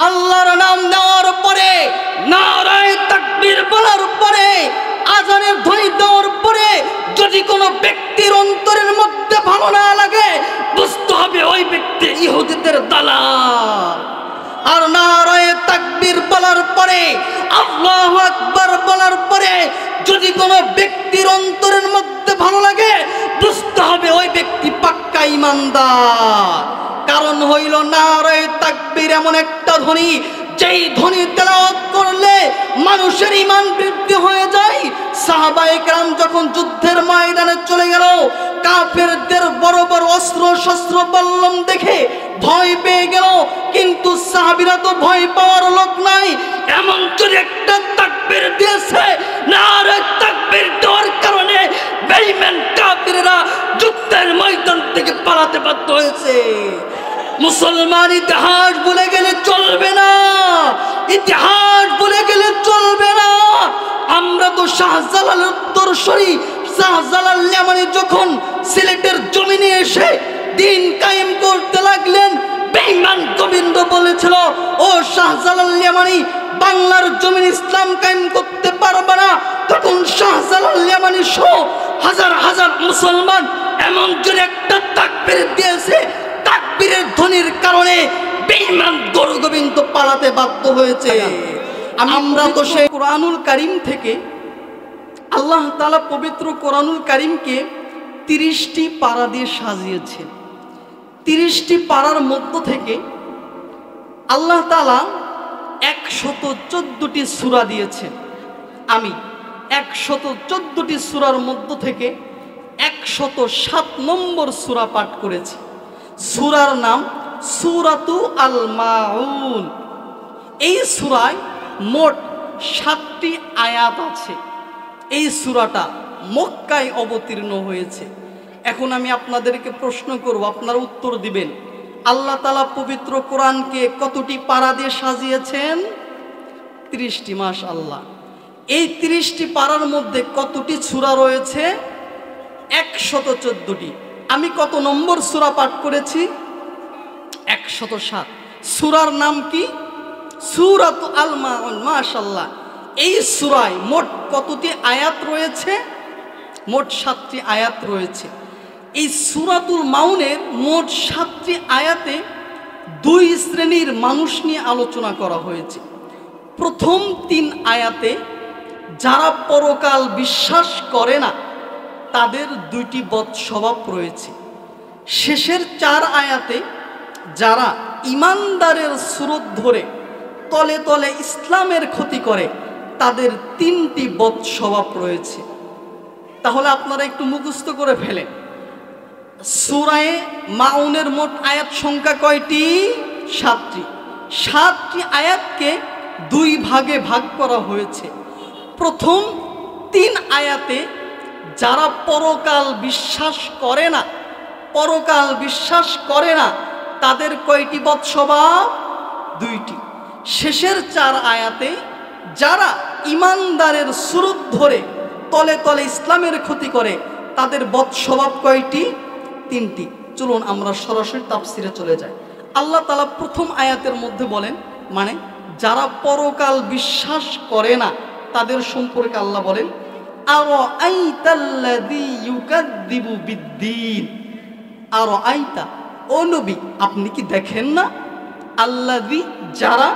আল্লাহর নাম নেওয়ার পরে, নারায়ে তাকবীর বলার পরে, আযানের ধ্বনি দেওয়ার পরে যদি কোনো ব্যক্তির অন্তরের মধ্যে ভালো না লাগে, বুঝতে হবে ওই ব্যক্তি ইহুদিদের দালাল। আর নারায়ে তাকবীর বলার পরে, আল্লাহু আকবার বলার পরে যদি কোনো ব্যক্তির অন্তরের মধ্যে ভালো লাগে, বুঝতে হবে ওই ব্যক্তি পাক্কা ঈমানদার। কারণ হইল নারায়ে তাকবীর এমন একটা ধ্বনি, যেই ধ্বনি তেলাওয়াত করলে মানুষের ঈমান বৃদ্ধি হয়ে যায়। সাহাবায়ে কেরাম যখন যুদ্ধের ময়দানে চলে গেল, কাফেরদের বড় বড় অস্ত্র শস্ত্র বল্লম দেখে ভয় পেয়ে গেল, কিন্তু সাহাবীরা তো ভয় পাওয়ার লোক নাই। এমন যদি একটা তাকবীর দিয়েছে, নারায়ে তাকবীর দেওয়ার কারণে বেঈমান কাফেররা যুদ্ধের ময়দান থেকে পালাতে বাধ্য হয়েছে। মুসলমান ইতিহাস ভুলে গেলে চলবে না, ইতিহাস ভুলে গেলে চলবে না। আমরা তো শাহজালালের উত্তরসূরি। শাহজালাল ইয়ামানি যখন সিলেটের জমিনে এসে দিন কায়েম করতে লাগলেন, বেঈমান গোবিন্দ বলেছিল, ও শাহজালাল ইয়ামানি, বাংলার জমিন ইসলাম কায়েম করতে পারবে না। তখন শাহজালাল ইয়ামানি সহ হাজার হাজার মুসলমান এমন জোরে একটা তাকবীর দিয়েছে, তাকবীরের ধ্বনির কারণে বেঈমান গুরু গোবিন্দ পালাতে বাধ্য হয়েছে। আমরা তো সেই কোরআনুল কারীম থেকে, আল্লাহ তাআলা পবিত্র কোরআনুল কারীমকে 30টি পারা দিয়ে সাজিয়েছেন। 30টি পারার মধ্য থেকে আল্লাহ তাআলা 114টি সূরা দিয়েছেন। আমি 114টি সূরার মধ্য থেকে 107 নম্বর সূরা পাঠ করেছি। সূরার নাম সূরাতু আল মাউন। এই সূরায় মোট 7টি আয়াত আছে। এই সূরাটা মক্কায় অবতীর্ণ হয়েছে। এখন আমি আপনাদেরকে প্রশ্ন করব, আপনারা উত্তর দিবেন। আল্লাহ তাআলা পবিত্র কোরআনকে কতটি পারা দিয়ে সাজিয়েছেন? 30টি। মাশাআল্লাহ। এই 30টি পারার মধ্যে কতটি সূরা রয়েছে? 114টি। আমি কত নম্বর সূরা পাঠ করেছি? 107। সূরার নাম কি? সূরাতু আল মাউন। মাশাআল্লাহ। এই সূরায় মোট কতটি আয়াত রয়েছে? মোট 7টি আয়াত রয়েছে। এই সূরাতুল মাউনের মোট 7টি আয়াতে 2 শ্রেণীর মানুষ নিয়ে আলোচনা করা হয়েছে। প্রথম 3 আয়াতে যারা পরকাল বিশ্বাস করে না, তাদের 2টি বদ স্বভাব রয়েছে। শেষের 4 আয়াতে যারা ঈমানদারের সুরত ধরে তলে তলে ইসলামের ক্ষতি করে, তাদের 3টি বদ স্বভাব রয়েছে। তাহলে আপনারা একটু মুখস্থ করে ফেলেন। সূরায়ে মাউনের মোট আয়াত সংখ্যা কয়টি? 7টি। 7টি আয়াতকে 2 ভাগে ভাগ করা হয়েছে। প্রথম 3 আয়াতে যারা পরকাল বিশ্বাস করে না, পরকাল বিশ্বাস করে না, তাদের কয়টি বদ স্বভাব? 2টি। শেষের 4 আয়াতে যারা ঈমানদারের সুরত ধরে তলে তলে ইসলামের ক্ষতি করে, তাদের বদ স্বভাব কয়টি? 3টি। চলুন আমরা সরাসরি তাফসিরে চলে যাই। আল্লাহ তাআলা প্রথম আয়াতের মধ্যে বলেন, মানে যারা পরকাল বিশ্বাস করে না তাদের সম্পর্কে আল্লাহ বলেন, আরাআইতাল্লাযী ইউকাযযিবু বিদ্দীন। আরাআইতা, ও নবী আপনি কি দেখেন না? আল্লাযী, যারা,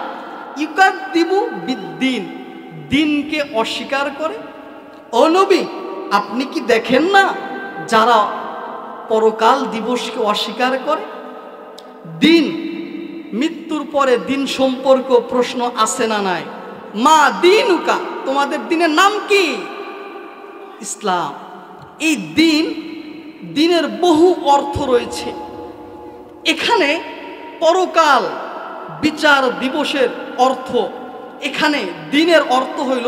ইউকাযযিবু বিদ্দীন, দিনকে অস্বীকার করে। ও নবী আপনি কি দেখেন না যারা পরকাল দিবসকে অস্বীকার করে? দিন, মৃত্যুর পরে দিন সম্পর্ক প্রশ্ন আছে না নাই? মা দীনুকা, তোমাদের দিনের নাম কি? ইসলাম। এই দিন, দিনের বহু অর্থ রয়েছে। এখানে পরকাল বিচার দিবসের অর্থ, এখানে দিনের অর্থ হইল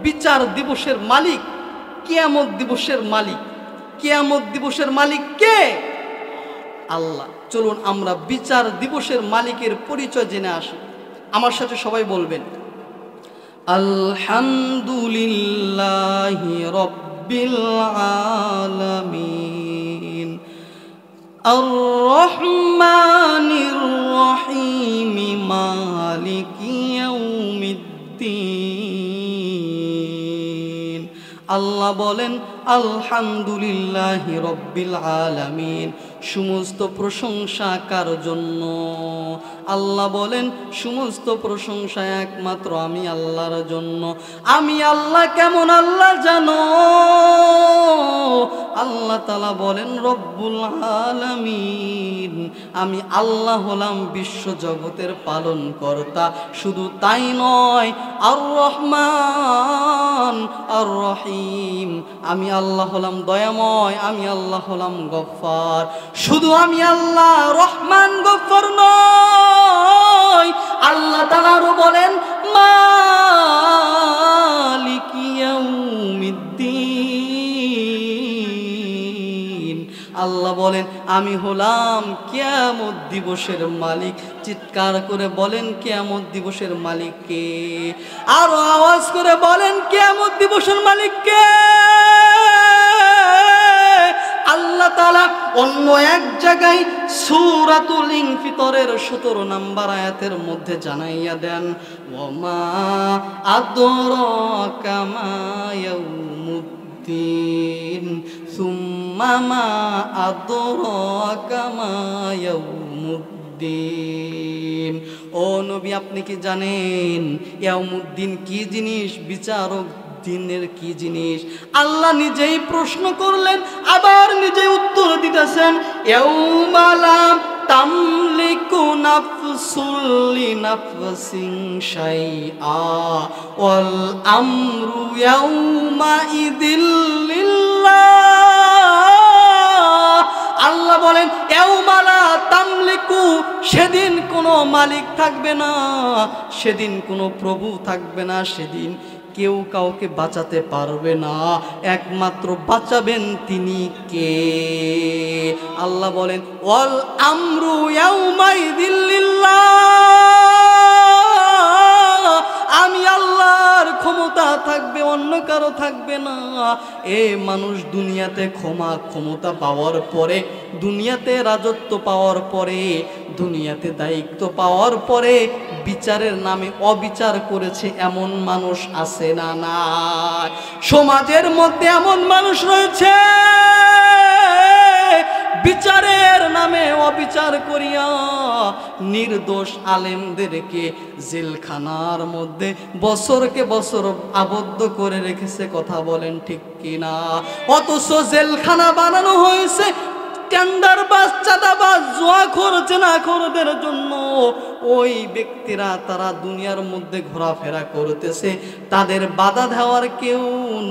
বিচার দিবসের মালিক, কিয়ামত দিবসের মালিক। কিয়ামত দিবসের মালিক কে? আল্লাহ। চলুন আমরা বিচার দিবসের মালিকের পরিচয় জেনে আসি। আমার সাথে সবাই বলবেন, আলহামদুলিল্লাহি রাব্বিল আলামিন, আর রহমানির রহিম মালিকি ইয়াউমিদ্দিন। আল্লাহ বলেন আলহামদুলিল্লাহি রব্বিল আলামিন, সমস্ত প্রশংসা কার জন্য? আল্লাহ বলেন সমস্ত প্রশংসা একমাত্র আমি আল্লাহর জন্য। আমি আল্লাহ কেমন আল্লাহ জানো? আল্লাহ তাআলা বলেন রব্বুল আলামিন, আমি আল্লাহ হলাম বিশ্ব জগতের পালন কর্তা। শুধু তাই নয়, আর রহমান আর রহিম, আমি আল্লাহ হলাম দয়াময়, আমি আল্লাহ হলাম গফফার। শুধু আমি আল্লাহ রহমান গফফার নয়, আল্লাহ তাআলা আরো বলেন মালিকি ইয়াউমিদ্দিন। আল্লাহ বলেন আমি হলাম কিয়ামত দিবসের মালিক। চিৎকার করে বলেন কিয়ামত দিবসের মালিক কে? আরো আওয়াজ করে বলেন কিয়ামত দিবসের মালিক কে? আল্লাহ তাআলা অন্য এক জায়গায় সূরাতুল ইনফিতরের 17 নম্বর আয়াতের মধ্যে জানাইয়া দেন, ওমা আদরাকা মা ইয়াউমুদ্দিন সুম্মা মা আদরাকা মা ইয়াউমুদ্দিন। ও নবী, আপনি কি জানেন ইয়াউমুদ্দিন কি জিনিস? বিচারক দিনের কি জিনিস? আল্লাহ নিজেই প্রশ্ন করলেন, আবার নিজেই উত্তর দিতেছেন, ইয়াউমা লা তামলিকু নাফসুন লিনাফসিন শাইআ ওয়াল আমরু ইয়াউমা ইযিল লিল্লাহ। আল্লাহ বলেন ইয়াউমা লা তামলিকু, সেদিন কোনো মালিক থাকবে না, সেদিন কোনো প্রভু থাকবে না, সেদিন কেউ কাউকে বাঁচাতে পারবে না, একমাত্র বাঁচাবেন তিনি কে? আল্লাহ বলেন ওয়াল আমরু ইয়াউমাইযিল লিল্লাহ, আমি আল্লাহর ক্ষমতা থাকবে, অন্য কারো থাকবে না। এ মানুষ দুনিয়াতে ক্ষমতা পাওয়ার পরে, দুনিয়াতে রাজত্ব পাওয়ার পরে, দুনিয়াতে দায়িত্ব পাওয়ার পরে বিচারের নামে অবিচার করেছে এমন মানুষ আছে না? না, সমাজের মধ্যে এমন মানুষ রয়েছে বিচারের নামে অবিচার করিয়া নির্দোষ আলেমদেরকে জেলখানার মধ্যে বছরকে বছর আবদ্ধ করে রেখেছে। কথা বলেন ঠিক কিনা? অথচ জেলখানা বানানো হয়েছে টেন্ডারবাজ, চাঁদাবাজ, জুয়াখোর, জেনাখোরদের জন্য। ওই ব্যক্তিরা তারা দুনিয়ার মধ্যে ঘোরাফেরা করতেছে, তাদের বাধা দেওয়ার কেউ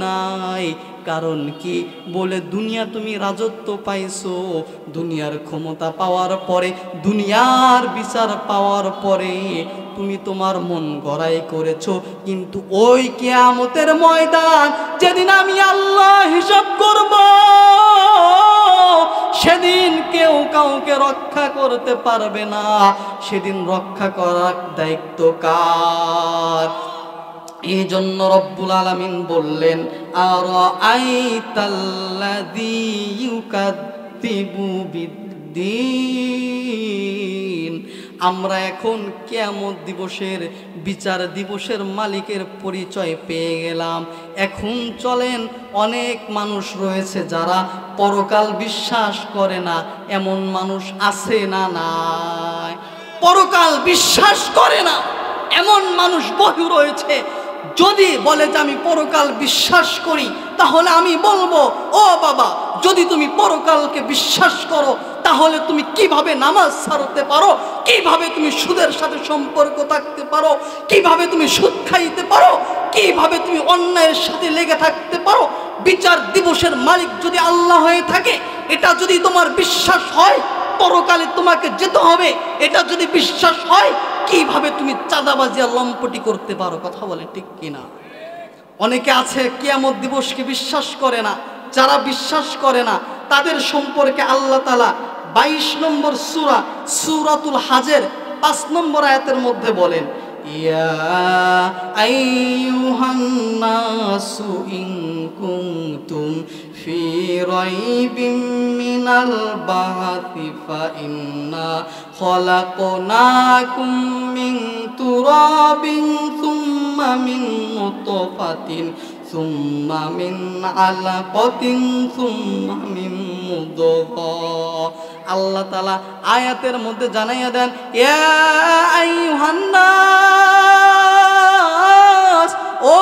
নাই। কারণ কি? বলে দুনিয়া তুমি রাজত্ব পাইছো, দুনিয়ার ক্ষমতা পাওয়ার পরে, দুনিয়ার বিচার পাওয়ার পরে তুমি তোমার মন গড়াই করেছো। কিন্তু ওই কিয়ামতের ময়দান, যেদিন আমি আল্লাহ হিসাব করব, সেদিন কেউ কাউকে রক্ষা করতে পারবে না। সেদিন রক্ষা করার দায়িত্ব কার? এই জন্য রব্বুল আলামিন বললেন আরাআইতাল্লাযী ইউকাযযিবু বিদ্দীন। আমরা এখন কিয়ামত দিবসের বিচার দিবসের মালিকের পরিচয় পেয়ে গেলাম। এখন চলেন, অনেক মানুষ রয়েছে যারা পরকাল বিশ্বাস করে না। এমন মানুষ আছে না? নাই। পরকাল বিশ্বাস করে না এমন মানুষ বহু রয়েছে। যদি বলে যে আমি পরকাল বিশ্বাস করি, তাহলে আমি বলবো, ও বাবা, যদি তুমি পরকালকে বিশ্বাস করো তাহলে তুমি কিভাবে নামাজ ছাড়তে পারো, কিভাবে তুমি সুদের সাথে সম্পর্ক থাকতে পারো, কিভাবে তুমি সুদ খাইতে পারো, কিভাবে তুমি অন্যায়ের সাথে লেগে থাকতে পারো? বিচার দিবসের মালিক যদি আল্লাহ হয়ে থাকে, এটা যদি তোমার বিশ্বাস হয়, পরকালে তোমাকে যেতে হবে, এটা যদি বিশ্বাস হয়, কিভাবে তুমি চাঁদাবাজি আর লম্পটি করতে পারো? কথা বলে ঠিক কিনা? অনেকে আছে কিয়ামত দিবসকে বিশ্বাস করে না। যারা বিশ্বাস করে না তাদের সম্পর্কে আল্লাহ তাআলা 22 নম্বর সূরা সূরাতুল হাজের 5 নম্বর আয়াতের মধ্যে বলেন, ইয়া আইয়ুহান নাসু ইন কুনতুম ফি রাইবিম মিনাল বা'থি ফা ইন্না খলাকনাকুম মিন তুরাবিন সুম্মা মিন নুতফাতিন সুম্মা মিন আলাকাতিন সুম্মা মিন মুদগা। আল্লাহ তাআলা আয়াতের মধ্যে জানাইয়া দেন, ইয়া আইয়ুহান নাস, ও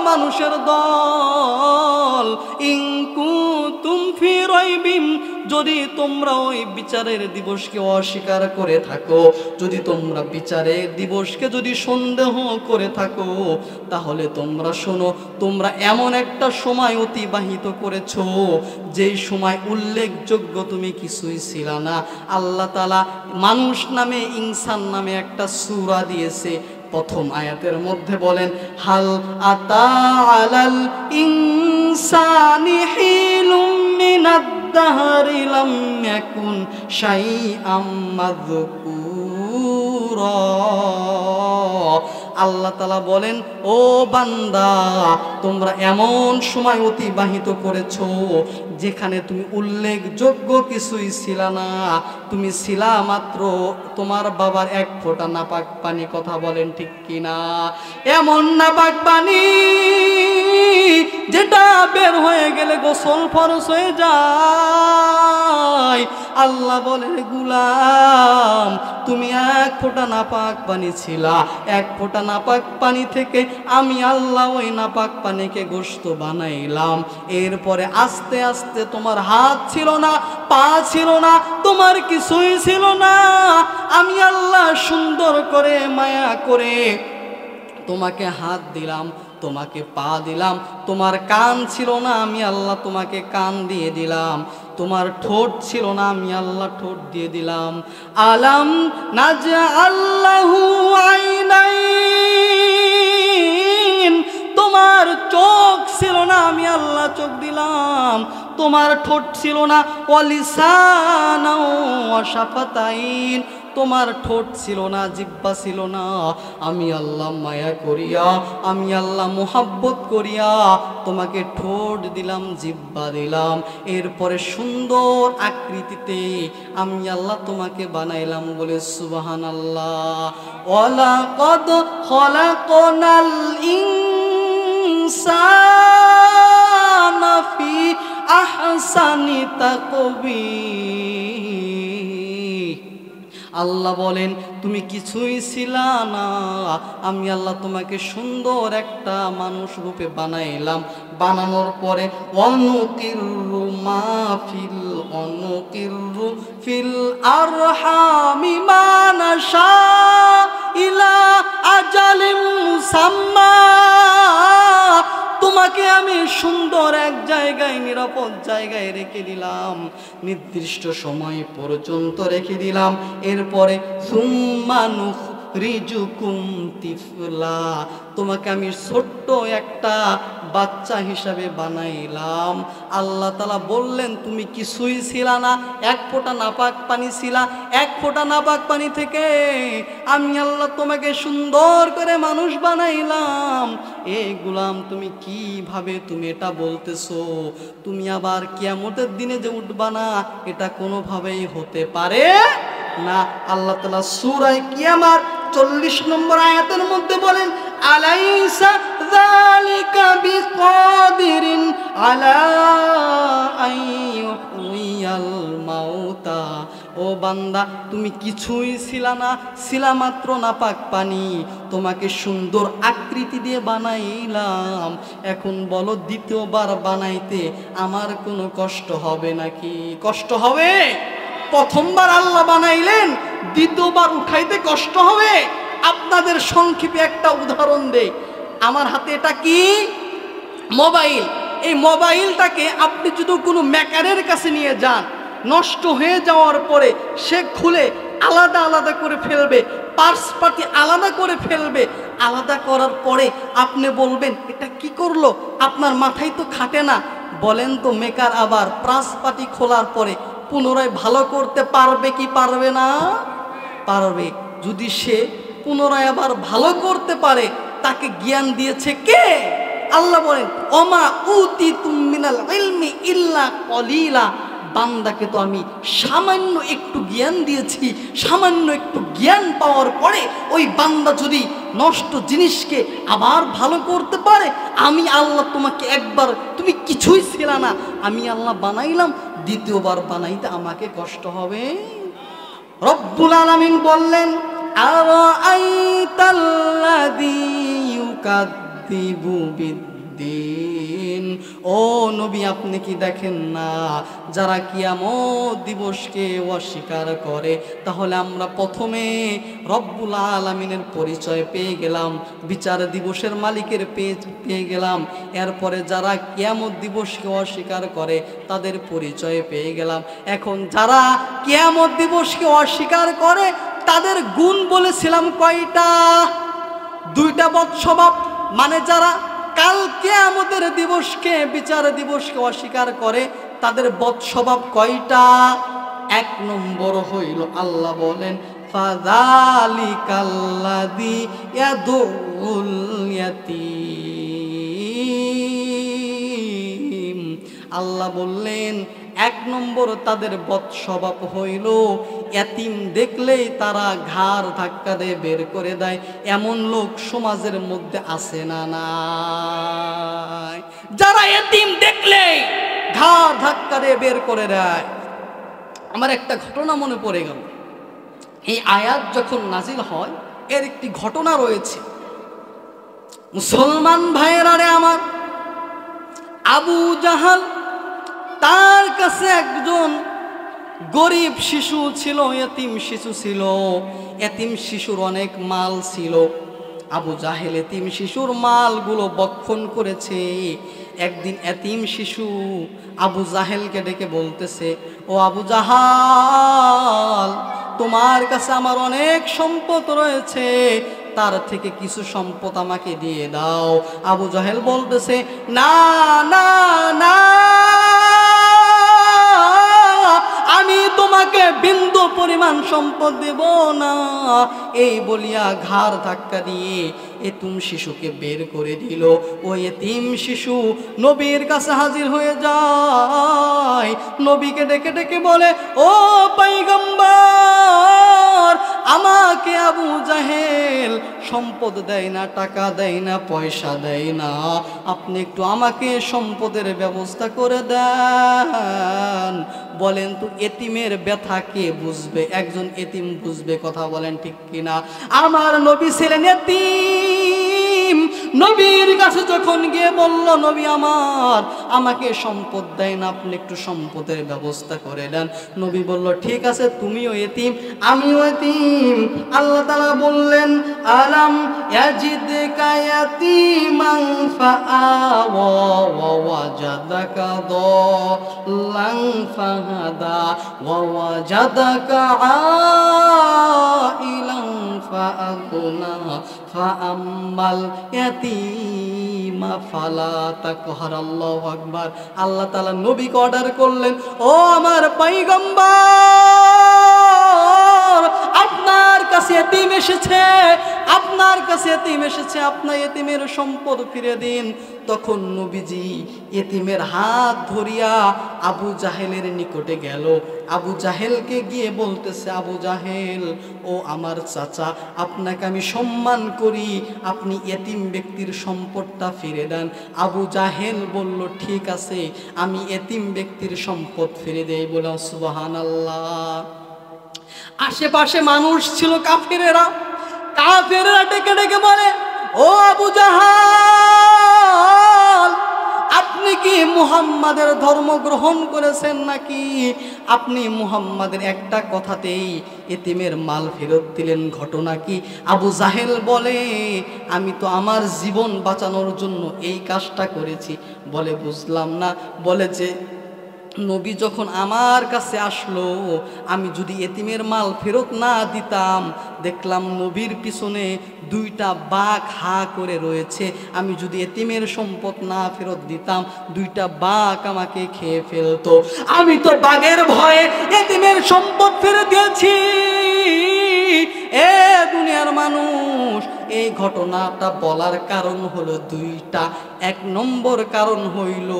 মানুষের দল, ইন কুনতুম ফি রাইবিম, যদি তোমরা ওই বিচারের দিবসকে অস্বীকার করে থাকো, যদি তোমরা বিচারের দিবসকে যদি সন্দেহ করে থাকো, তাহলে তোমরা শোনো, তোমরা এমন একটা সময় অতিবাহিত করেছো যেই সময় উল্লেখযোগ্য তুমি কিছুই ছিল না। আল্লাহ তাআলা মানুষ নামে, ইনসান নামে একটা সূরা দিয়েছে। প্রথম আয়াতের মধ্যে বলেন, হাল আতা আলাল ইনসানি হিলুম মিনাদ দাহরি লাম ইয়াকুন শাইআম মাযকুরা। আল্লাহ তাআলা বলেন, ও বান্দা, তোমরা এমন সময় অতিবাহিত করেছো যেখানে তুমি উল্লেখযোগ্য কিছুই ছিল না। তুমি ছিলা মাত্র তোমার বাবার এক ফোঁটা নাপাক পানি। কথা বলেন ঠিক কিনা? এমন নাপাক পানি যেটা বের হয়ে গেলে গোসল ফরজ হয়ে যায়। আল্লাহ বলে, গোলাম, তুমি এক ফোঁটা নাপাক পানি ছিলা, এক ফোঁটা নাপাক পানি থেকে আমি আল্লাহ ওই নাপাক পানিকে গোশত বানাইলাম। এরপরে আস্তে আস্তে তোমার হাত ছিল না, পা ছিল না, তোমার কিছুই ছিল না। আমি আল্লাহ সুন্দর করে মায়া করে তোমাকে হাত দিলাম, তোমাকে পা দিলাম। তোমার কান ছিল না, আমি আল্লাহ তোমাকে কান দিয়ে দিলাম। তোমার ঠোঁট ছিল না, আমি আল্লাহ ঠোঁট দিয়ে দিলাম। আলাম নাজআল্লাহু আইনাইন, তোমার চোখ ছিল না, আমি আল্লাহ চোখ দিলাম। তোমার ঠোঁট ছিল না, ওয়ালিসানা ওয়া শাফাতাইন, তোমার ঠোঁট ছিল না, জিহ্বা ছিল না। আমি আল্লাহ মায়া করিয়া, আমি আল্লাহ মোহাব্বত করিয়া তোমাকে ঠোঁট দিলাম, জিহ্বা দিলাম। এরপরে সুন্দর আকৃতিতে আমি আল্লাহ তোমাকে বানাইলাম। বলে সুবহানাল্লাহ। ওয়ালাকাদ খলাকনাল ইনসানা ফি আহসানি তাকবীর। আল্লাহ বলেন, তুমি কিছুই ছিলা না, আমি আল্লাহ তোমাকে সুন্দর একটা মানুষ রূপে বানাইলাম। বানানোর পরে অনুকিরু মাহফিল, অনুকিরু ফিল আরহামি মা নাশা ইলা আজালিম মুসাম্মা। তোমাকে আমি সুন্দর এক জায়গায়, নিরাপদ জায়গায় রেখে দিলাম, নির্দিষ্ট সময় পর্যন্ত রেখে দিলাম। এরপরে সুম্মা নুখরিজুকুম তিফলা, তোমাকে আমি ছোট্ট একটা বাচ্চা হিসাবে বানাইলাম। আল্লাহ তাআলা বললেন, তুমি কিছুই ছিলা না, এক ফোঁটা নাপাক পানি ছিলা। এক ফোঁটা নাপাক পানি থেকে আমি আল্লাহ তোমাকে সুন্দর করে মানুষ বানাইলাম। এ গোলাম, তুমি কিভাবে তুমি এটা বলতেছো? তুমি আবার কিয়ামতের দিনে যে উঠবা না, এটা কোনোভাবেই হতে পারে না। আল্লাহ তাআলা সূরা কিয়ামার 40 নম্বর আয়াতের মধ্যে বলেন, আলাইসা যালিকা বিকাদিরিন আলা আইয়ুহিয়াল মাউতা। ও বান্দা, তুমি কিছুই ছিলা না, ছিলা মাত্র নাপাক পানি। তোমাকে সুন্দর আকৃতি দিয়ে বানাইলাম। এখন বলো, দ্বিতীয়বার বানাইতে আমার কোনো কষ্ট হবে নাকি? কষ্ট হবে? প্রথমবার আল্লাহ বানাইলেন, দ্বিতীয়বার উঠাইতে কষ্ট হবে? আপনাদের সংক্ষেপে একটা উদাহরণ দেই। আমার হাতে এটা কি? মোবাইল। এই মোবাইলটাকে আপনি যদি কোনো মেকারের কাছে নিয়ে যান, নষ্ট হয়ে যাওয়ার পরে সে খুলে আলাদা আলাদা করে ফেলবে, পার্টস পাতি আলাদা করে ফেলবে। আলাদা করার পরে আপনি বলবেন, এটা কি করলো? আপনার মাথায় তো খাটে না। বলেন তো, মেকার আবার পার্টস পাতি খোলার পরে পুনরায় ভালো করতে পারবে কি পারবে না? পারবে। যদি সে পুনরায় আবার ভালো করতে পারে তাকে জ্ঞান দিয়েছে কে? আল্লাহ বলেন ওমা উতিতুম মিনাল ইলমি ইল্লা কলিলা, বান্দাকে তো আমি সামান্য একটু জ্ঞান দিয়েছি। সামান্য একটু জ্ঞান পাওয়ার পরে ওই বান্দা যদি নষ্ট জিনিসকে আবার ভালো করতে পারে, আমি আল্লাহ তোমাকে একবার তুমি কিছুই ছিল না, আমি আল্লাহ বানাইলাম, দ্বিতীয়বার বানাইতে আমাকে কষ্ট হবে? রব্বুল আলামিন বললেন আরাআইতাল্লাযী ইউকাযযিবু বিদ্দীন, ও নবী আপনি কি দেখেন না যারা কিয়ামত দিবসকে অস্বীকার করে? তাহলে আমরা প্রথমে রব্বুল আলামিনের পরিচয় পেয়ে গেলাম, বিচার দিবসের মালিকের পেয়ে গেলাম। এরপরে যারা কিয়ামত দিবসকে অস্বীকার করে তাদের পরিচয় পেয়ে গেলাম। এখন যারা কিয়ামত দিবসকে অস্বীকার করে তাদের গুণ বলেছিলাম কয়টা? দুইটা বদস্বভাব। মানে যারা কাল কিয়ামতের দিবসকে বিচার দিবসকে অস্বীকার করে তাদের বদস্বভাব কয়টা? এক নম্বর হইল আল্লাহ বলেন ফাযালিকাল্লাযী ইয়াদুল ইয়াতীম। আল্লাহ বললেন এক নম্বর তাদের বদস্বভাব হইল এতিম দেখলেই তারা ঘাড় ধাক্কা দিয়ে বের করে দেয়। এমন লোক সমাজের মধ্যে আছে না নাই? যারা এতিম দেখলেই ঘাড় ধাক্কা দিয়ে বের করে দেয়। আমার একটা ঘটনা মনে পড়ে গেল। এই আয়াত যখন নাজিল হয় এর একটি ঘটনা রয়েছে। মুসলমান ভাইয়েরা রে আমার, আবু জাহাল তার কাছে একজন গরিব শিশু ছিল, এতিম শিশু ছিল। এতিম শিশুর অনেক মাল ছিল। আবু জাহেল এতিম শিশুর মালগুলো বক্ষণ করেছে। একদিন এতিম শিশু আবু জাহেলকে ডেকে বলতেছে, ও আবু জাহাল, তোমার কাছে আমার অনেক সম্পদ রয়েছে, তার থেকে কিছু সম্পদ আমাকে দিয়ে দাও। আবু জাহেল বলতেছে, না না না, আমি তোমাকে বিন্দু পরিমাণ সম্পদ দেব না। এই বলিয়া ঘাড় ধাক্কা দিয়ে এতিম শিশুকে বের করে দিল। ওই এতিম শিশু নবীর কাছে হাজির হয়ে যায়। নবীকে ডেকে ডেকে বলে, ও পয়গম্বর, আমাকে আবু জাহেল সম্পদ দেয় না, টাকা দেয় না, পয়সা দেয় না, আপনি একটু আমাকে সম্পদের ব্যবস্থা করে দেন। বলেন তো এতিমের ব্যথা কে বুঝবে? একজন এতিম বুঝবে, কথা বলেন ঠিক কিনা? আমার নবী ছিলেন এতিম। নবীর কাছে যখন গিয়ে বলল, নবী আমার, আমাকে সম্পদ দেয় না, আপনি একটু সম্পদের ব্যবস্থা করে দেন। নবী বলল, ঠিক আছে, তুমিও এতিম, আমিও এতিম। আল্লাহ তাআলা বললেন, আলাম ইয়াজিদকা ইয়াতীমান ফাআওয়া ওয়া ওয়াজাদাকা দাল্লান ফাহাদা ওয়া ওয়াজাদাকা আইলান ফাআগনা ফাআম্মাল ইয়াতীমা ফালা তাকহার। আল্লাহু আকবার। আল্লাহ তাআলা নবীকে অর্ডার করলেন, ও আমার পয়গম্বর, আপনার কাছে এতিম এসেছে, আপনার কাছে এতিম এসেছে, আপনার এতিমের সম্পদ ফিরে দিন। তখন নবীজি এতিমের হাত ধরিয়া আবু জাহেলের নিকটে গেল। আবু জাহেলকে গিয়ে বলতেছে, আবু জাহেল, ও আমার চাচা, আপনাকে আমি সম্মান করি, আপনি এতিম ব্যক্তির সম্পদটা ফিরে দেন। আবু জাহেল বলল, ঠিক আছে, আমি এতিম ব্যক্তির সম্পদ ফিরে দেই। বলে সুবহানাল্লাহ। আশেপাশে মানুষ ছিল কাফেরেরা। কাফেরেরা ডেকে ডেকে বলে, ও আবু জাহাল, আপনি কি মুহাম্মাদের ধর্ম গ্রহণ করেছেন নাকি? আপনি মুহাম্মাদের একটা কথাতেই এতিমের মাল ফেরত দিলেন, ঘটনা কি? আবু জাহেল বলে, আমি তো আমার জীবন বাঁচানোর জন্য এই কাজটা করেছি। বলে, বুঝলাম না। বলে যে নবী যখন আমার কাছে আসলো, আমি যদি এতিমের মাল ফেরত না দিতাম, দেখলাম নবীর পিছনে দুইটা বাঘ হা করে রয়েছে, আমি যদি এতিমের সম্পদ না ফেরত দিতাম, দুইটা বাঘ আমাকে খেয়ে ফেলতো। আমি তো বাঘের ভয়ে এতিমের সম্পদ ফেরত দিয়েছি। এ দুনিয়ার মানুষ, এই ঘটনাটা বলার কারণ হলো দুইটা। এক নম্বর কারণ হইল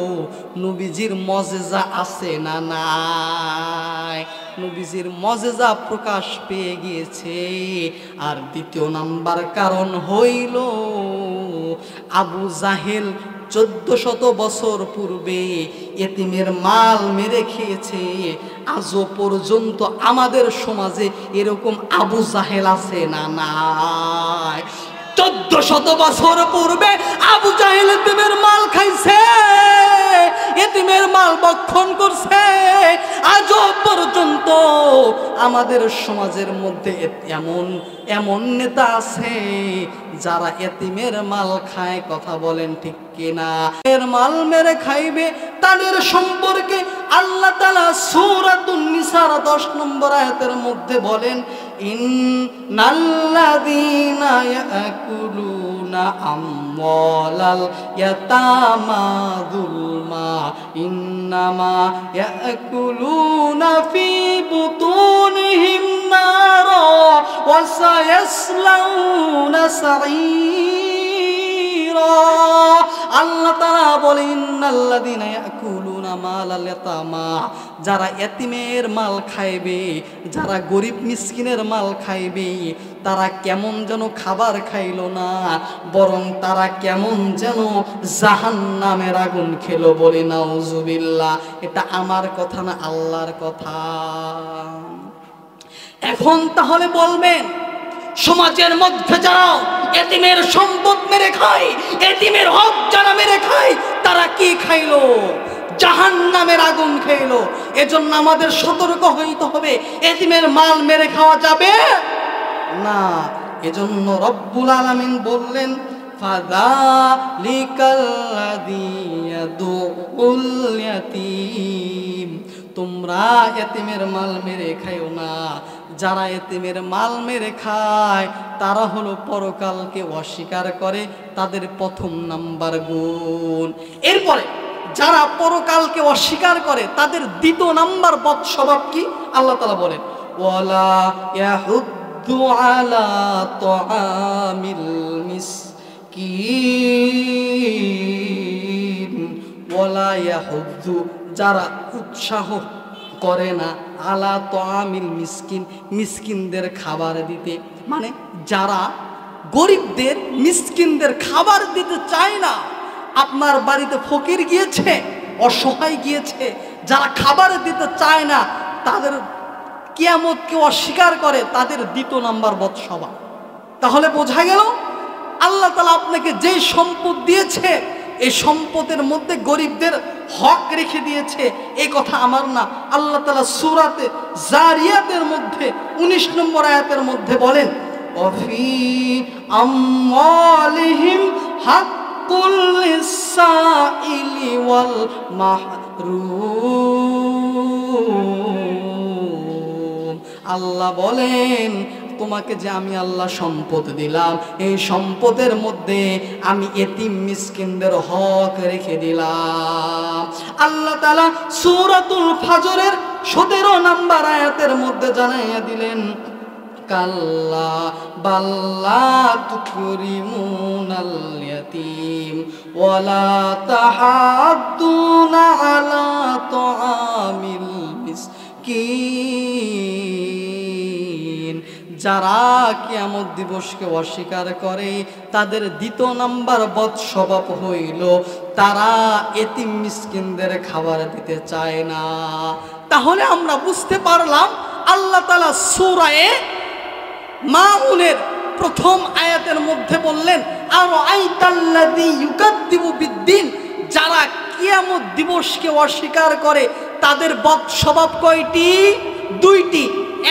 নবীজির মজেজা আছে না নাই, নবীজির মজেজা প্রকাশ পেয়ে গিয়েছে। আর দ্বিতীয় নাম্বার কারণ হইল আবু জাহেল 1400 বছর পূর্বে এতিমের মাল মেরে খেয়েছে। আজও পর্যন্ত আমাদের সমাজে এরকম আবু জাহেল আছে না নাই? 1400 বছর পূর্বে আবু জাহেল এতিমের মাল খাইছে, এতিমের মাল ভক্ষণ করছে। আজও পর্যন্ত আমাদের সমাজের মধ্যে এমন এমন নেতা আছে যারা এতিমের মাল খায়। কথা বলেন ঠিক কিনা? এর মাল মেরে খাইবে, তাদের সম্পর্কে আল্লাহ তাআলা সূরাতুন নিসার 10 নম্বর আয়াতের মধ্যে বলেন, ইন্নাল্লাযীনা ইয়াকুলুনা আমওয়ালাল ইয়াতামা যুলমা ইন্নামা ইয়াকুলুনা ফি বুতুনিহিম নারা ওয়া সায়াসলাউনা সাঈরা। আল্লাহ তাআলা বলেন, ইন্নাল্লাযীনা ইয়াকুলুনা মালাল ইয়াতামা, যারা এতিমের মাল খাইবে, যারা গরিব মিসকিনের মাল খাইবে, তারা কেমন যেন খাবার খাইলো না, বরং তারা কেমন যেন জাহান্নামের আগুন খেলো। বলি নাউজুবিল্লাহ। এটা আমার কথা না, আল্লাহর কথা। এখন তাহলে বলবেন, সমাজের মধ্যে যারা এতিমের সম্পদ মেরে খায়, এতিমের হক যারা মেরে খায়, তারা কি খাইলো? জাহান্নামের আগুন খাইলো। এজন্য আমাদের সতর্ক হইতে হবে, এতিমের মাল মেরে খাওয়া যাবে না। এজন্য রব্বুল আলামিন বললেন, ফাযালিকাল্লাযী ইয়াদুল ইয়াতীম, তোমরা এতিমের মাল মেরে খাইও না। যারা এতিমের মাল মেরে খায় তারা হলো পরকালকে অস্বীকার করে, তাদের প্রথম নাম্বার গুণ। এরপরে যারা পরকালকে অস্বীকার করে তাদের দ্বিতীয় নাম্বার বদ স্বভাব কি? আল্লাহ তাআলা বলেন, ওয়ালা ইয়াহুদ্দু আলা তুআমিল মিসকিন, ওয়ালা ইয়াহুদ্দু, যারা উৎসাহ করে না আলা তুআমিল মিসকিন, মিসকিনদের খাবার দিতে। মানে যারা গরিবদের মিসকিনদের খাবার দিতে চায় না। আপনার বাড়িতে ফকির গিয়েছে, অসহায় গিয়েছে, যারা খাবার দিতে চায় না, তাদের কিয়ামতকে অস্বীকার করে, তাদের দ্বিতীয় নাম্বার বদ স্বভাব। তাহলে বোঝা গেল আল্লাহ তাআলা আপনাকে যে সম্পদ দিয়েছে, এই সম্পদের মধ্যে গরিবদের হক রেখে দিয়েছে, এই কথা আমার না। আল্লাহ তাআলা সূরাতে জারিয়াতের মধ্যে 19 নম্বর আয়াতের মধ্যে বলেন, ওয়াফি আমওয়ালিহিম হাক্কুল লিসাইলি ওয়াল মাহরুম। আল্লাহ বলেন, তোমাকে যে আমি আল্লাহ সম্পদ দিলাম, এই সম্পদের মধ্যে আমি এতিম মিসকিনদের হক রেখে দিলাম। আল্লাহ তাআলা সূরাতুল ফাজরের 17 নম্বর আয়াতের মধ্যে জানাইয়া দিলেন, কাল্লা বাল্লা তুকরিমুনাল ইয়াতীম ওয়ালা তাহাদ্দুনা আলা তুআমিল মিসকিন। যারা কিয়ামত দিবসকে অস্বীকার করে তাদের দ্বিতীয় নাম্বার বদ স্বভাব হইল তারা এতিম মিসকিনদের খাবার দিতে চায় না। তাহলে আমরা বুঝতে পারলাম আল্লাহ তাআলা সূরা মাউনের প্রথম আয়াতের মধ্যে বললেন, আর আইতাল্লাযী ইউকাদ্দিবু বিদ্দিন, যারা কিয়ামত দিবসকে অস্বীকার করে তাদের বদ স্বভাব কয়টি? দুইটি।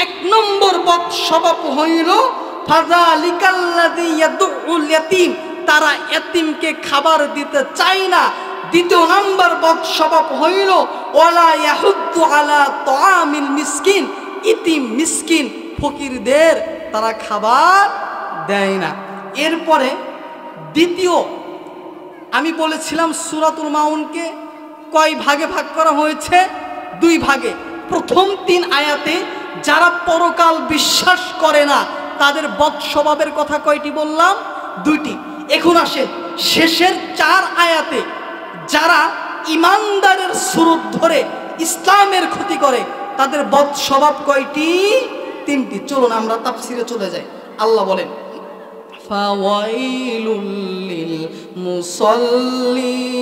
এক নম্বর বদ স্বভাব হইল ফাযালিকাল্লাযী ইয়াদুল ইয়াতীম, তারা এতিমকে খাবার দিতে চায় না। দ্বিতীয় নম্বর বদ স্বভাব হইল ওয়ালা ইয়াহুদ্দু আলা তুআমিল মিসকিন, ইতিম মিসকিন ফকিরদের তারা খাবার দেয় না। এরপরে দ্বিতীয়, আমি বলেছিলাম সূরাতুল মাউনকে কয় ভাগে ভাগ করা হয়েছে? 2 ভাগে। প্রথম 3 আয়াতে যারা পরকাল বিশ্বাস করে না তাদের বদ স্বভাবের কথা কয়টি বললাম? দুইটি। এখন আসেন শেষের 4 আয়াতে যারা ইমানদারের সুরত ধরে ইসলামের ক্ষতি করে তাদের বদ স্বভাব কয়টি? 3টি। চলুন আমরা তাফসিরে চলে যাই। আল্লাহ বলেন ফাওয়াইলুল লিল মুসাল্লিন,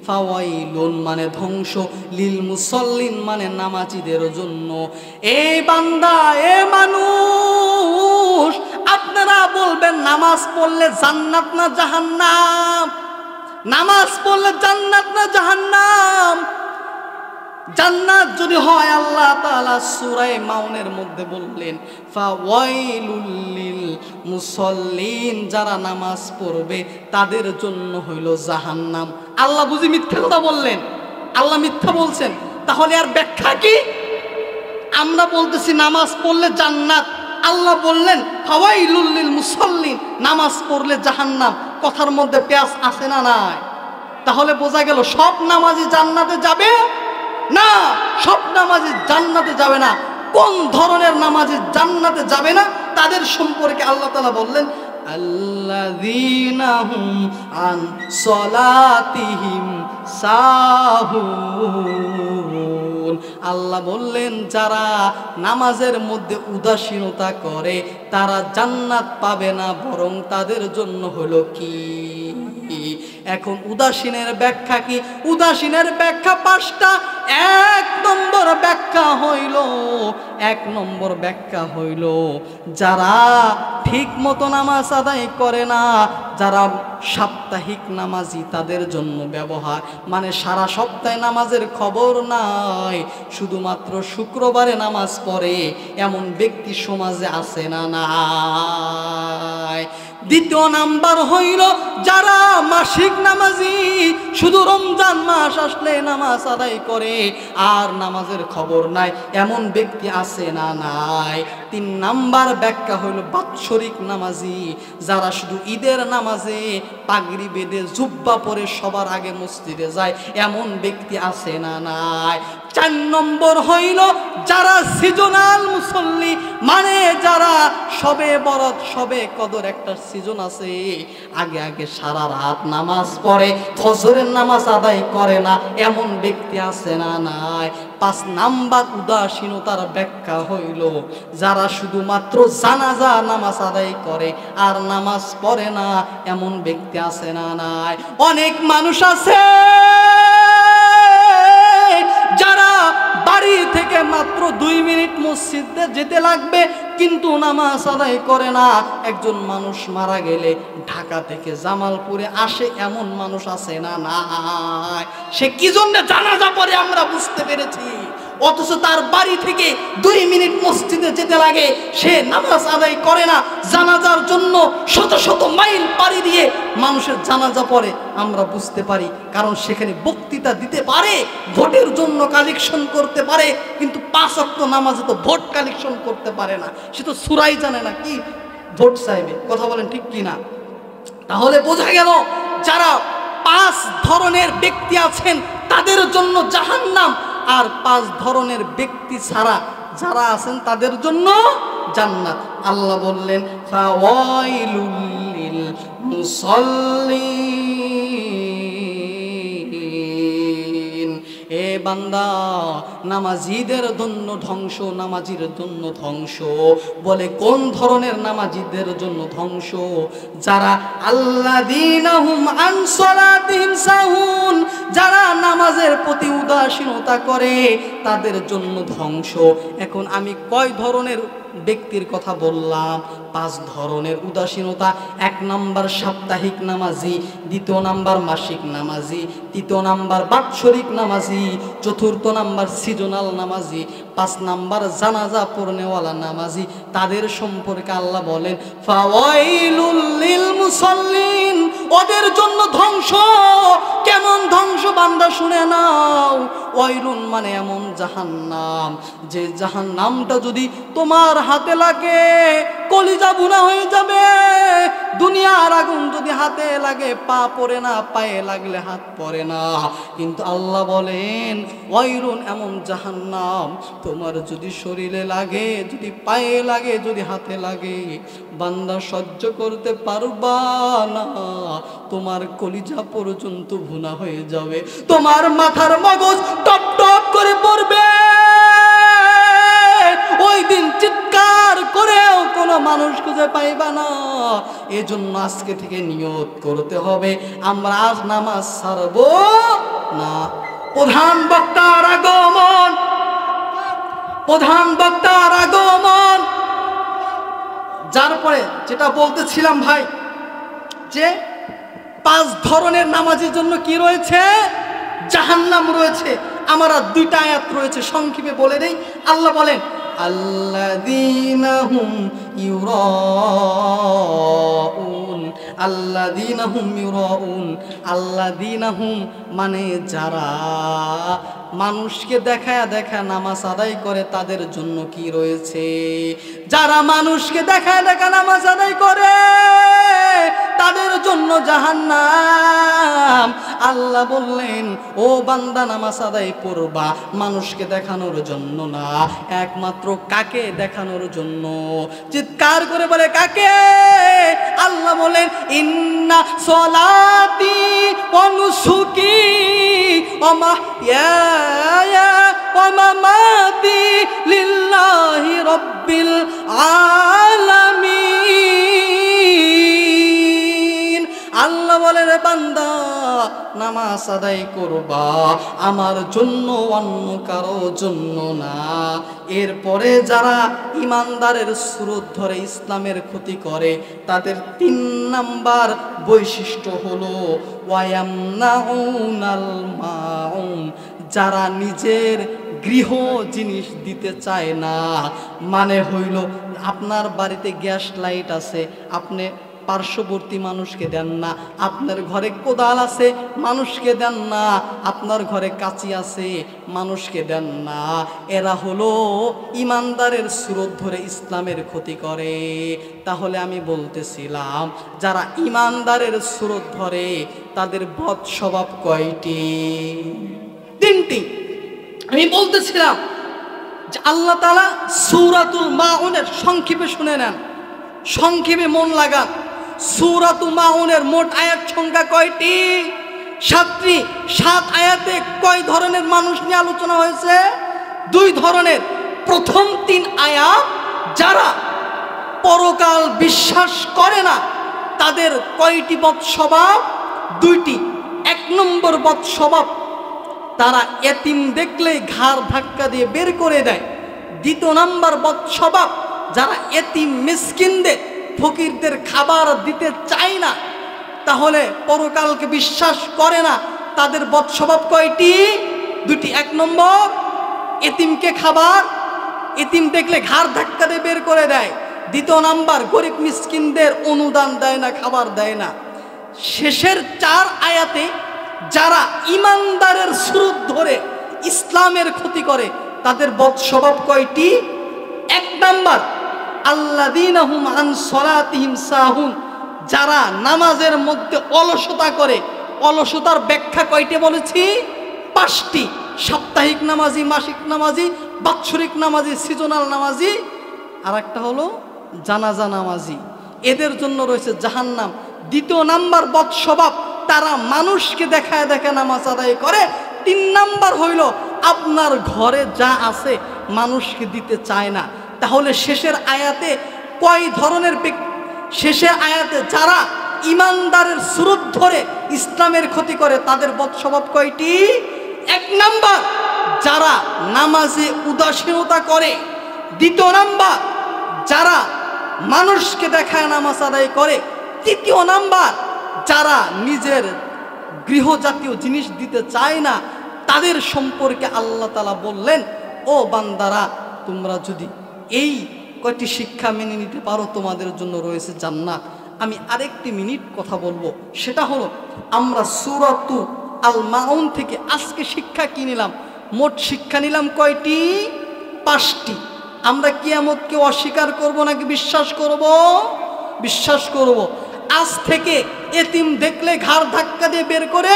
ফাওয়াইলুন মানে ধ্বংস, লিল মুসাল্লিন মানে নামাজীদের জন্য। এই বান্দা, এ মানুষ, আপনারা বলবেন নামাজ পড়লে জান্নাত না জাহান্নাম? নামাজ পড়লে জান্নাত না জাহান্নাম? জান্নাত যদি হয় আল্লাহ তাআলা সূরা মাউনের মধ্যে বললেন ফাওয়াইলুল লিল মুসাল্লিন, যারা নামাজ পড়বে তাদের জন্য হইল জাহান্নাম। আল্লাহ বুঝি মিথ্যা কথা বললেন? আল্লাহ মিথ্যা বলছেন? তাহলে আর ব্যাখ্যা কি? আমরা বলতেছি নামাজ পড়লে জান্নাত, আল্লাহ বললেন ফাওয়াইলুল লিল মুসাল্লিন, নামাজ পড়লে জাহান্নাম। কথার মধ্যে পেঁয়াজ আছে না নাই? তাহলে বোঝা গেল সব নামাজি জান্নাতে যাবে না, সব নামাজি জান্নাতে যাবে না। কোন ধরনের নামাজি জান্নাতে যাবে না তাদের সম্পর্কে আল্লাহ তাআলা বললেন আল্লাযীনা হুম আন সলাতিহিম সাহুন। আল্লাহ বললেন যারা নামাজের মধ্যে উদাসীনতা করে তারা জান্নাত পাবে না, বরং তাদের জন্য হলো কি? এখন উদাসীনের ব্যাখ্যা কি? উদাসীনের ব্যাখ্যা 5টা। 1 নম্বর ব্যাখ্যা হইল যারা ঠিক মতো নামাজ আদায় করে না, যারা সাপ্তাহিক নামাজি তাদের জন্য ব্যবহার, মানে সারা সপ্তাহে নামাজের খবর নাই, শুধুমাত্র শুক্রবারে নামাজ পড়ে, এমন ব্যক্তি সমাজে আছে না নাই? 2 নাম্বার হইল যারা মাসিক নামাজি, শুধু রমজান মাস আসলে নামাজ আদায় করে আর নামাজের খবর নাই, এমন ব্যক্তি আছে না নাই? 3 নাম্বার ব্যাখ্যা হইল বাৎসরিক নামাজি, যারা শুধু ঈদের নামাজে পাগড়ি বেঁধে জুব্বা পরে সবার আগে মসজিদে যায়, এমন ব্যক্তি আছে না নাই? 4 নম্বর হইল যারা সিজনাল মুসল্লি, মানে যারা সবে বরাত সবে কদর একটা সিজন আছে, আগে আগে সারা রাত নামাজ পড়ে, ফজরের নামাজ আদায় করে না, এমন ব্যক্তি আছে না নাই? 5 নাম্বার উদাসীনতার ব্যাখ্যা হইল যারা শুধুমাত্র জানাজা নামাজ আদায় করে আর নামাজ পড়ে না, এমন ব্যক্তি আছে না নাই? অনেক মানুষ আছে যারা বাড়ি থেকে মাত্র 2 মিনিট মসজিদে যেতে লাগবে কিন্তু নামাজ আদায় করে না। একজন মানুষ মারা গেলে ঢাকা থেকে জামালপুরে আসে, এমন মানুষ আছে না নাই? সে কি জন্য জানাজা পড়ে আমরা বুঝতে পেরেছি, অথচ তার বাড়ি থেকে 2 মিনিট মসজিদে যেতে লাগে, সে নামাজ আদায় করে না। জানাজার জন্য শত শত মাইল পাড়ি দিয়ে মানুষের জানাজা পড়ে, আমরা বুঝতে পারি, কারণ সেখানে বক্তৃতা দিতে পারে, ভোটের জন্য কালেকশন করতে পারে, কিন্তু 5 ওয়াক্ত নামাজে তো ভোট কালেকশন করতে পারে না। সে তো সূরাই জানে না কি ভোট চাইবে। কথা বলেন ঠিক কি না? তাহলে বোঝা গেল যারা 5 ধরনের ব্যক্তি আছেন তাদের জন্য জাহান্নাম, আর 5 ধরনের ব্যক্তি ছাড়া যারা আছেন তাদের জন্য জান্নাত। আল্লাহ বললেন ফাওয়াইলুল লিল মুসাল্লিন, এ বান্দা নামাজীদের জন্য ধ্বংস, নামাজীর জন্য ধ্বংস। বলে কোন ধরনের নামাজীদের জন্য ধ্বংস? যারা আল্লাযীনা হুম আন সালাতিহিম সাহুন, যারা নামাজের প্রতি উদাসীনতা করে তাদের জন্য ধ্বংস। এখন আমি কয় ধরনের ব্যক্তির কথা বললাম? 5 ধরনের উদাসীনতা। 1 নাম্বার সাপ্তাহিক নামাজি, 2 নাম্বার মাসিক নামাজি, 3 নাম্বার বাৎসরিক নামাজি, 4 নাম্বার সিজনাল নামাজি, 5 নাম্বার জানাজা পড়নেওয়ালা নামাজি। তাদের সম্পর্কে আল্লাহ বলেন ফাওয়াইলুল লিল মুসাল্লিন, ওদের জন্য ধ্বংস। কেমন ধ্বংস বান্দা শুনে নাও। ওয়াইলুন মানে এমন জাহান্নাম, যে জাহান্নামটা যদি তোমার হাতে লাগে কলিজা ভুনা হয়ে যাবে। দুনিয়ার আগুন যদি হাতে লাগে পা পড়ে না, পায়ে লাগলে হাত পড়ে না। কিন্তু আল্লাহ বলেন ওয়াইলুন, এমন জাহান্নাম তোমার যদি শরীরে লাগে, যদি পায়ে লাগে, যদি হাতে লাগে, বান্দা সহ্য করতে পারবা না। তোমার কলিজা পর্যন্ত ভুনা হয়ে যাবে, তোমার মাথার মগজ টপ টপ করে পড়বে। ওই দিন চিৎকার করেও কোনো মানুষ খুঁজে পাইবা না। এজন্য আজকে থেকে নিয়ত করতে হবে আমরা আজ নামাজ ছাড়বো না। প্রধান বক্তার আগমন, প্রধান বক্তার আগমন। যার পরে যেটা বলতেছিলাম ভাই, যে 5 ধরনের নামাজের জন্য কি রয়েছে? জাহান্নাম রয়েছে। আমরা 2টা আয়াত রয়েছে, সংক্ষেপে বলে দেই। আল্লাহ বলেন আল্লাযীনা হুম ইউরাউন, আল্লাযীনা হুম ইউরাউন। আল্লাযীনা হুম মানে যারা মানুষকে দেখায় দেখায় নামাজ আদায় করে, তাদের জন্য কি রয়েছে? যারা মানুষকে দেখায় দেখায় নামাজ আদায় করে তাদের জন্য জাহান্নাম। আল্লাহ বললেন ও বান্দা, নামাজ আদায় করবা মানুষকে দেখানোর জন্য না, একমাত্র কাকে দেখানোর জন্য? চিৎকার করে বলে কাকে? আল্লাহ বলেন ইন্না সলাতি ওয়া নুসুকি ওয়া মাহইয়ায়া ওয়া মামাতি লিল্লাহি রাব্বিল আলামিন। আল্লাহ বলে রে বান্দা, নামাজ আদায় করবা আমার জন্য, অন্য কারো জন্য না। এরপরে যারা ইমানদারের সুরত ধরে ইসলামের ক্ষতি করে, তাদের 3 নাম্বার বৈশিষ্ট্য হলো ওয়ায়ামনাউনাল মাউন, যারা নিজের গৃহ জিনিস দিতে চায় না। মানে হইল আপনার বাড়িতে গ্যাস লাইট আছে, আপনি পার্শ্ববর্তী মানুষকে দেন না। আপনার ঘরে কোদাল আছে, মানুষকে দেন না। আপনার ঘরে কাঁচি আছে, মানুষকে দেন না। এরা হলো ইমানদারের সুরত ধরে ইসলামের ক্ষতি করে। তাহলে আমি বলতেছিলাম, যারা ইমানদারের সুরত ধরে তাদের বদ স্বভাব কয়টি? 3টি। আমি বলতেছিলাম যে আল্লাহ তাআলা সূরাতুল মাউনের সংক্ষেপে শুনে নেন, সংক্ষেপে মন লাগান। সূরাতুল মাউনের মোট আয়াত সংখ্যা কয়টি? 7টি। 7 আয়াতে কয় ধরনের মানুষ নিয়ে আলোচনা হয়েছে? 2 ধরনের। প্রথম 3 আয়াত যারা পরকাল বিশ্বাস করে না তাদের কয়টি বদ স্বভাব? 2টি। 1 নম্বর বদ স্বভাব, তারা এতিম দেখলেই ঘাড় ধাক্কা দিয়ে বের করে দেয়। 2 নম্বর বদ স্বভাব, যারা এতিম মিসকিনদের, ফকিরদের খাবার দিতে চায় না, তাহলে পরকালকে বিশ্বাস করে না, তাদের বদ স্বভাব কয়টি? 2টি। 1 নম্বর এতিমকে খাবার, এতিম দেখলে ঘাড় ধাক্কা দিয়ে বের করে দেয়। 2 নাম্বার গরিব মিসকিনদের অনুদান দেয় না, খাবার দেয় না। শেষের 4 আয়াতে যারা ইমানদারের সুরত ধরে ইসলামের ক্ষতি করে তাদের বদ স্বভাব কয়টি? 1 নাম্বার আল্লাযীনা হুম আন সলাতিহিম সাহুন, যারা নামাজের মধ্যে অলসতা করে। অলসতার ব্যাখ্যা কয়টি বলেছি? 5টি। সাপ্তাহিক নামাজি, মাসিক নামাজি, বাৎসরিক নামাজি, সিজনাল নামাজি, আর একটা হলো জানাজা নামাজি। এদের জন্য রয়েছে জাহান্নাম। 2 নাম্বার বদ স্বভাব, তারা মানুষকে দেখায় দেখায় নামাজ আদায় করে। 3 নাম্বার হইল আপনার ঘরে যা আছে মানুষকে দিতে চায় না। তাহলে শেষের আয়াতে কয় ধরনের ব্যক্তি? শেষের আয়াতে যারা ইমানদারের সুরত ধরে ইসলামের ক্ষতি করে তাদের বদ স্বভাব কয়টি? 1 নাম্বার যারা নামাজে উদাসীনতা করে। 2 নাম্বার যারা মানুষকে দেখায় নামাজ আদায় করে। 3 নাম্বার যারা নিজের গৃহজাতীয় জিনিস দিতে চায় না। তাদের সম্পর্কে আল্লাহ তাআলা বললেন, ও বান্দারা, তোমরা যদি এই কয়টি শিক্ষা মেনে নিতে পারো তোমাদের জন্য রয়েছে জান্নাত। আমি আরেকটি মিনিট কথা বলবো, সেটা হলো আমরা সূরাতু আল মাউন থেকে আজকে শিক্ষা কি নিলাম? মোট শিক্ষা নিলাম কয়টি? 5টি। আমরা কিয়ামতকে অস্বীকার করব নাকি বিশ্বাস করব? বিশ্বাস করব। আজ থেকে এতিম দেখলে ঘাড় ধাক্কা দিয়ে বের করে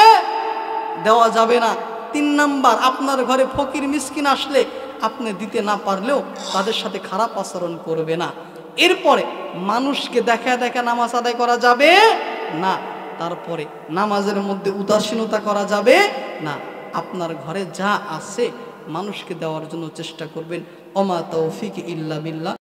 দেওয়া যাবে না। 3 নাম্বার, আপনার ঘরে ফকির মিসকিন আসলে আপনি দিতে না পারলেও তাদের সাথে খারাপ আচরণ করবে না। এরপরে মানুষকে দেখা দেখা নামাজ আদায় করা যাবে না। তারপরে নামাজের মধ্যে উদাসীনতা করা যাবে না। আপনার ঘরে যা আছে মানুষকে দেওয়ার জন্য চেষ্টা করবেন। ওমা তৌফিক ইল্লা বিল্লাহ।